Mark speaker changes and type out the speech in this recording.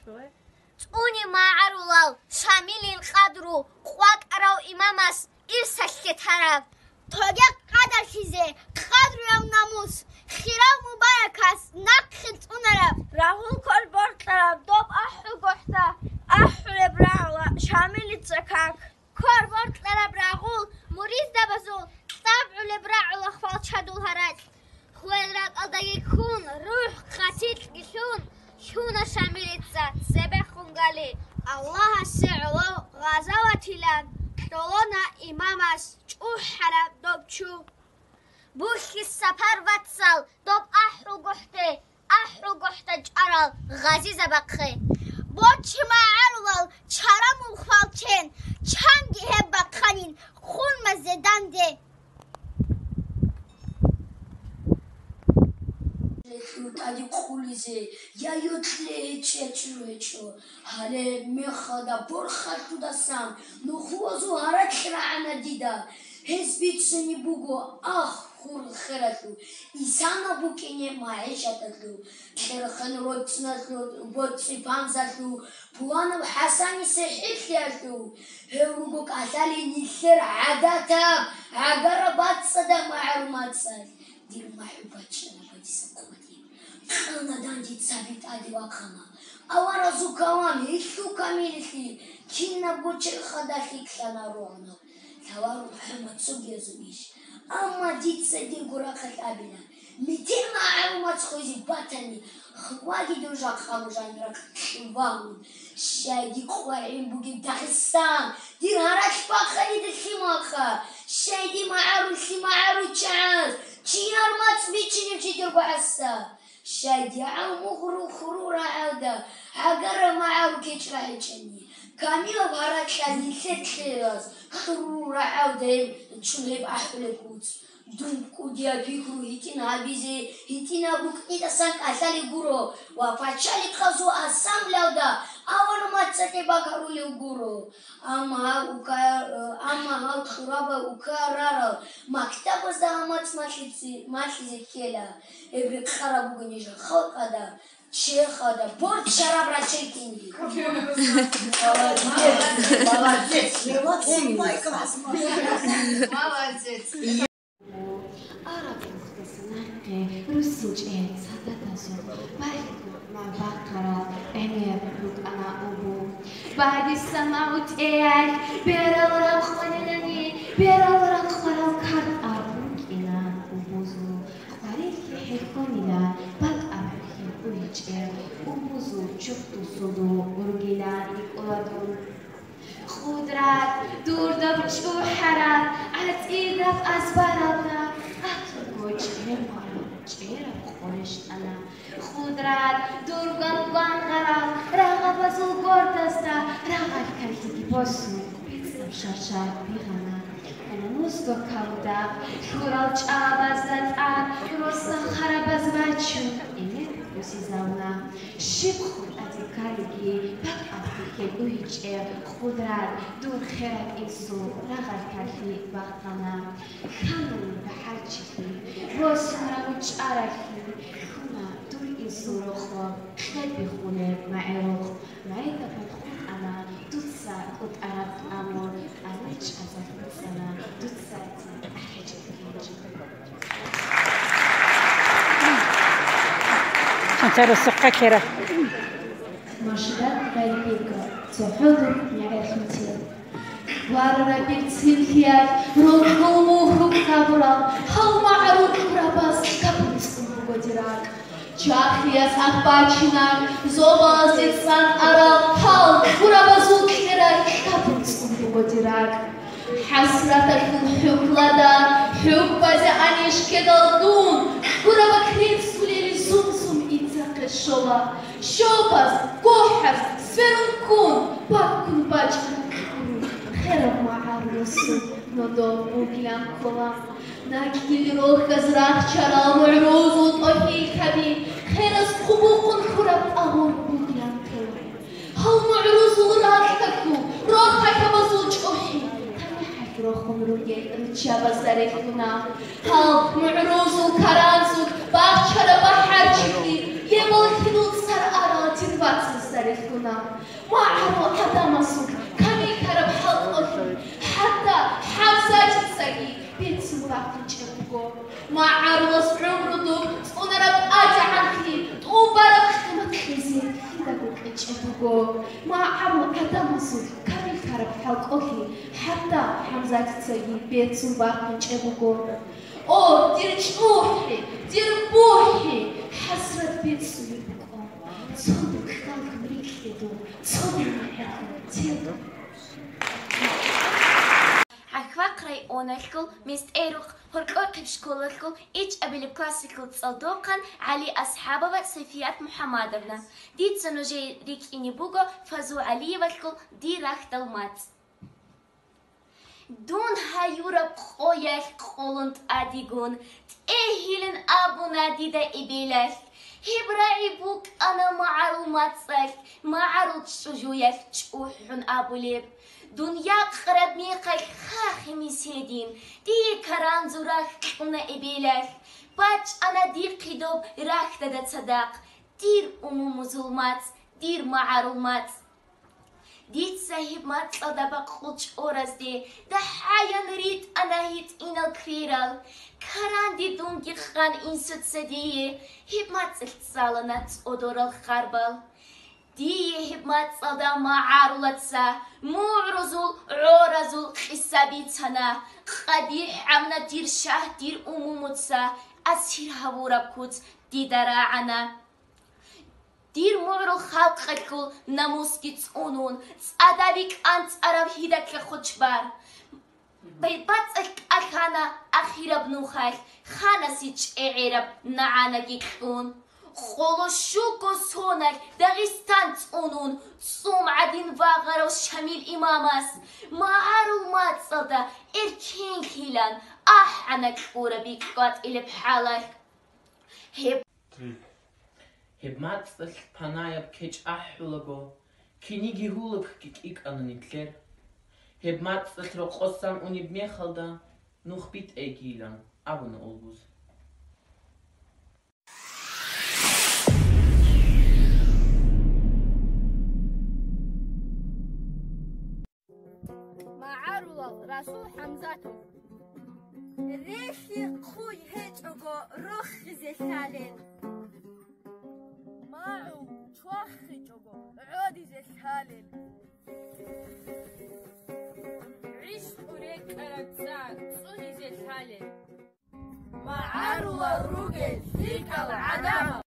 Speaker 1: წუნი მაარულალ შამილილ ყადრუ ყვაკრავ იმამას ირსაშეთარავ თოგე ყადაშიზე ყადრუამ ნამუს ხირავ მუბარაკას ნახილ წუნარავ რაჰულ კოლ ბორტარავ დობ აჰუ გოხტა აჰულე ბრავა შამილი წაკაკ კორ ბორტარავ რაჰულ მურიზ დაბაზულ ტაბულე ბრავა ხვალ ჩადულ ჰარაკ ხველრა ყალდაგი ხუნ რუჰ ყათილ გიშუნ შუნა შამილიცა ზებეხუნგალი ალლაჰ ასეულო ღაზავათილან დოლონა იმამას ჭუჰარა დობჩუ ბუხის საფარ ვაცალ დობ აჰრუ გოხტე ჭარალ ღაზი ზაბაყხე ბოჩი მაარულალ ჩარამულ ხვალჩენ ჩანგი ჰება ხანინ ხუნმაზე დანდე
Speaker 2: Tadi kulize ya yotle çeçueço hale mexada borxa tudasam no xuozu harakra anadida hesbitseni bugo ah khur kharatu isana bukine maishatatu kherkhan rotsnatu botsi panzatu puana hasani sehitatu herugo qatali nisher adata agarabat sada ma'lumatsal dir mahubachna Xana danci sabit adi vakana. Avara zukavami, illu kamilisi. Kinna boçer xadashi xana roğna. Tavaru Muhammed sugezu iş. Ama ditse dir gurakat abina. Mitir ma'lumat xozi batani. Xwagi dojak xamujan rak vagun. Şaydi xwaim bugin Dagestan. Dir harash bakhali de ximaxa. Şaydi ma'aru chaz. Chiyar mats bichinim chidir guassa. شجاع مغرو خرورا عودا حجر معه كيشرا يجني كاميلا بهارات شادي ستلاس خرورا عودا شو هيب أحلى كوت دم كوديا بيكرو هيتنا هبيزي هيتنا بوك إذا سانك أسالي غورو وفاتشالي خزو أسام لودا أول ما تسكي بكرو لغورو أما هاو خرابا وكارارا مكتب زهمات ماشي كلا إبرك خرابو جنيجا خلق هذا شيخ هذا بورد شراب راشيكيني
Speaker 3: Rusince sadataso ma bakara ene ruk ana ubu badi samaut eal berara khwanani berara khwaral kar aruk ina ubuzu khwarik hekonina bak arhi uiche ubuzu chuftu sudu urgila iqladun khudrat durdab chuharat at idaf asbarata atgoch چهره خورش انا خودرات دورگان بانگرا راغ بازو گردستا راغ کردی باسو بیتسم شرشر بیغنا انا نوزگو کاودا خورال چابازدت آن روسا خراباز بچو اینه بوسی زاونا شب خود ادی کارگی بک آفریقی گویچه خودرات دور خیرک ایسو راغ کردی وقتنا خانون به هر چیزی باسمرا عرفي هنا دور الصروخة خد بخونه معروخ معي تفضل أنا تدسا قد أعرف أمور أريج أزف سنة تدسا أحجب كيج
Speaker 4: أنت رسقة كرا
Speaker 3: مشهد غيبك تحضر معي خمتين وارنا بيتسير خيال روح وموهوك كبرا هل معروك رباس كبرس ودراك جاخياس أخباتشناك زوباز إنسان أرى هل وربازوك إراك كبرس ودراك حسرتك الحقلة حب زعنيش كدالدون وربكرين سوليلي زمزم إتاق الشولا شوباز كوحف سفرون كون باكون باجرك خير مع الرسول ندور بوكيان كلام ناكيل روح كزراخ شرا وعروض وطهي خبير خير حقوق خرب أهون بوكيان كلام هل معروض وراككو روحك بزوج أحي تنحك روحهم روحي رتشابا سريكونا هل معروض وكرانزو باخشر بحر جكي يبال خنود سر أراتين باتس سريك يخونا ما عرو حتى مصر كمي كرب حلقه حتى حمسة تسقي بيت سمراك تشبكو ما عرو عمر دوب ونرب أجعنكي وبرب خدمة خزين خدمة تشبكو ما عرو حتى مصر كمي كرب حلقه حتى حمزة تسقي بيت سمراك تشبكو أو دير شوحي دير بوحي حسرة بيت سويبكو صدق خلق مريكيدو صدق محيكو تيدو
Speaker 5: Аквакрай оналкул мист эрух хоркоркив школалкул ич абилиб классикул цалдокан Али Асхабова Софият Мухаммадовна. Дит сануже рик инибуго Фазу Алиевалкул ди рахталмат. Дун хаюра пхоял қолунд адигун т'эхилин абуна дида ибилал. Хибра ибук ана мa'аруматсал мa'арут шужуял ч'ухун абулиб. دنیا قرب میقل خاخ میسیدین دی کران زورخ اون ابیلخ باج انا دیر قیدوب رخ داد صدق دیر عموم ظلمات دیر معلومات دید صاحب مات صدبق خودش اورزده ده حیان رید انا هیت اینال کریرال کران دی دونگی خان این سد سدیه هیب مات سالنات ادورال خربال دي هبمات صدا ما عارلتسا معرزول عورزول خسابيتنا قبيح عمنا دير شاه دير أمومتسا أسير هبورا بكوت دي دراعنا دير معرل خلق الكل ناموسكي تسونون تسادابيك أنت أراب هيدك لخوشبار بيبات أكانا أخيرا بنوخاك خانا سيتش إعراب نعانا جيكون خلوشوكو سونك داغستان تونون صوم عدين واغر وشميل إماماس معلومات صدا إركين خيلان عنك أوربيك قات إلي بحالك
Speaker 6: هبمات صلح بانايا بكيج أحولغو كينيجي هولك كيك أنا نتلر هبمات صلح رقصان أوني بميخلدا نوخ بيت أيكيلان أبونا أولبوز
Speaker 7: راسو حمزاتو ريشي خوي هيتوغو روخ زيسالين ماعو توخي جوغو عودي زيسالين عيش قريك أرقسان صوني زيسالين معارو الروغل فيك العدامة